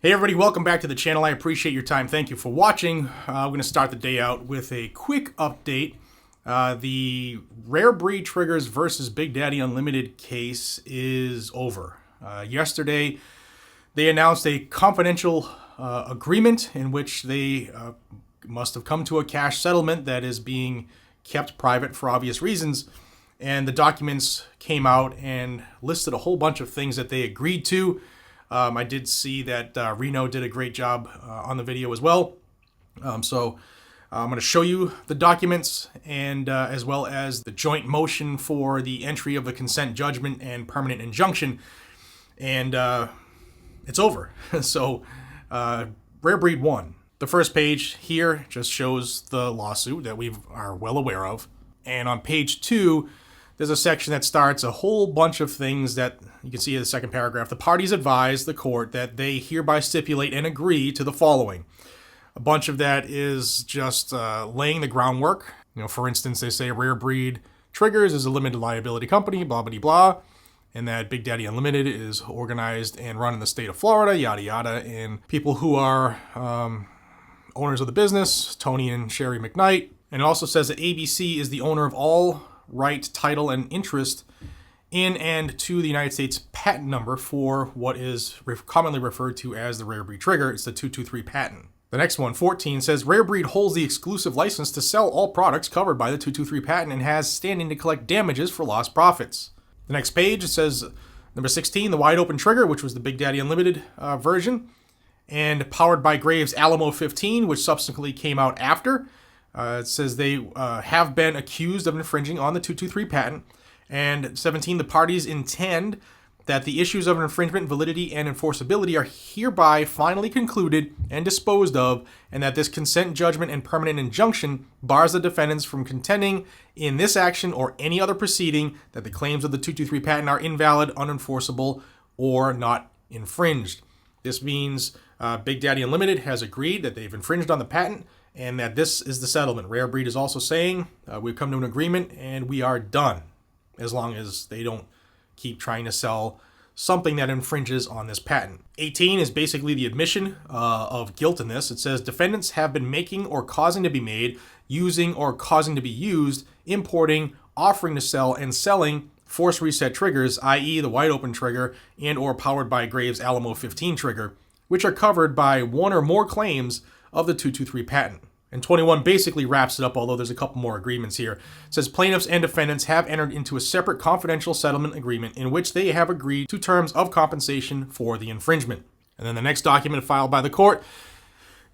Hey everybody, welcome back to the channel. I appreciate your time. Thank you for watching. We're going to start the day out with a quick update. The Rare Breed Triggers versus Big Daddy Unlimited case is over. Yesterday, they announced a confidential agreement in which they must have come to a cash settlement that is being kept private for obvious reasons. And the documents came out and listed a whole bunch of things that they agreed to. I did see that Reno did a great job on the video as well. So I'm going to show you the documents and as well as the joint motion for the entry of the consent judgment and permanent injunction. And it's over. So Rare Breed won. The first page here just shows the lawsuit that we are well aware of. And on page 2, there's a section that starts a whole bunch of things that you can see in the second paragraph. The parties advise the court that they hereby stipulate and agree to the following. A bunch of that is just laying the groundwork. You know, for instance, they say Rare Breed Triggers is a limited liability company, blah, blah, blah, and that Big Daddy Unlimited is organized and run in the state of Florida, yada, yada, and people who are owners of the business, Tony and Sherry McKnight. And it also says that ABC is the owner of all right, title, and interest in and to the United States patent number for what is commonly referred to as the Rare Breed Trigger. It's the 223 patent. The next one, 14, says Rare Breed holds the exclusive license to sell all products covered by the 223 patent and has standing to collect damages for lost profits. The next page, it says number 16, the Wide Open Trigger, which was the Big Daddy Unlimited version, and powered by Graves Alamo 15, which subsequently came out after. It says they have been accused of infringing on the 223 patent. And 17, the parties intend that the issues of infringement, validity, and enforceability are hereby finally concluded and disposed of, and that this consent judgment and permanent injunction bars the defendants from contending in this action or any other proceeding that the claims of the 223 patent are invalid, unenforceable, or not infringed. This means Big Daddy Unlimited has agreed that they've infringed on the patent, and that this is the settlement. Rare Breed is also saying we've come to an agreement and we are done, as long as they don't keep trying to sell something that infringes on this patent. 18 is basically the admission of guilt in this. It says defendants have been making or causing to be made, using or causing to be used, importing, offering to sell, and selling force reset triggers, i.e. the Wide Open Trigger and or powered by Graves Alamo 15 trigger, which are covered by one or more claims of the 223 patent. And 21 basically wraps it up, although there's a couple more agreements here. It says plaintiffs and defendants have entered into a separate confidential settlement agreement in which they have agreed to terms of compensation for the infringement. And then the next document filed by the court,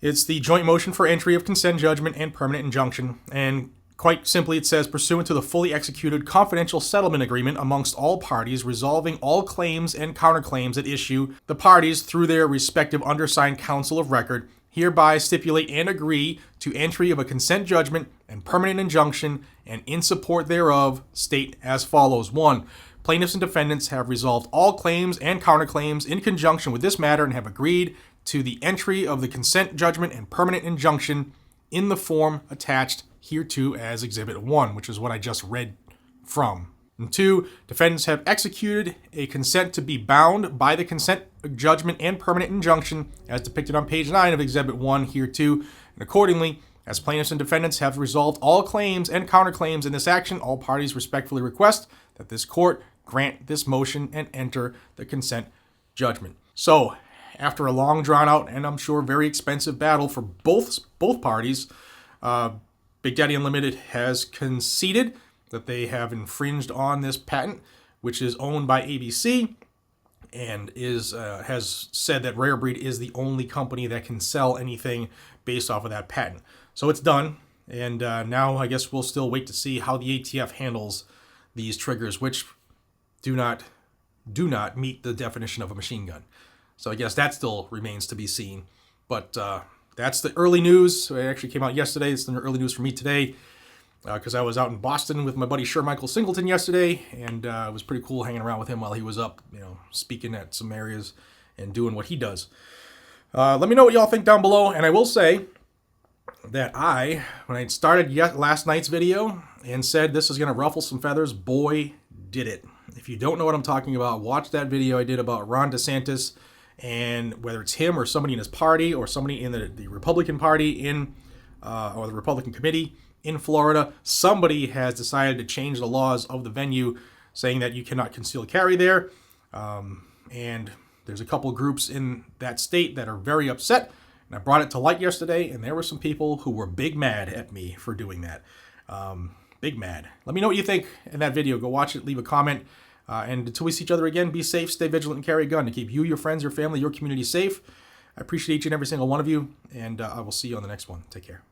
it's the joint motion for entry of consent judgment and permanent injunction. And quite simply, it says, pursuant to the fully executed confidential settlement agreement amongst all parties resolving all claims and counterclaims at issue, the parties, through their respective undersigned counsel of record, hereby stipulate and agree to entry of a consent judgment and permanent injunction, and in support thereof state as follows. 1. Plaintiffs and defendants have resolved all claims and counterclaims in conjunction with this matter and have agreed to the entry of the consent judgment and permanent injunction in the form attached hereto as Exhibit 1, which is what I just read from. And 2, defendants have executed a consent to be bound by the consent judgment and permanent injunction as depicted on page 9 of Exhibit 1 hereto. And accordingly, as plaintiffs and defendants have resolved all claims and counterclaims in this action, all parties respectfully request that this court grant this motion and enter the consent judgment. So, after a long, drawn-out, and I'm sure very expensive battle for both parties, Big Daddy Unlimited has conceded that they have infringed on this patent, which is owned by ABC, and has said that Rare Breed is the only company that can sell anything based off of that patent. So it's done, and now I guess we'll still wait to see how the ATF handles these triggers, which do not meet the definition of a machine gun. So I guess that still remains to be seen. But that's the early news. It actually came out yesterday. It's the early news for me today, because I was out in Boston with my buddy Michael Singleton yesterday, and it was pretty cool hanging around with him while he was up, speaking at some areas and doing what he does. Let me know what y'all think down below, and I will say that when I started last night's video and said this is going to ruffle some feathers, boy, did it. If you don't know what I'm talking about, watch that video I did about Ron DeSantis And whether it's him or somebody in his party or somebody in the Republican Party or the Republican Committee in Florida, somebody has decided to change the laws of the venue, saying that you cannot conceal carry there. And there's a couple groups in that state that are very upset. And I brought it to light yesterday, and there were some people who were big mad at me for doing that. Big mad. Let me know what you think in that video. Go watch it, leave a comment. And until we see each other again, be safe, stay vigilant, and carry a gun to keep you, your friends, your family, your community safe. I appreciate each and every single one of you, and I will see you on the next one. Take care.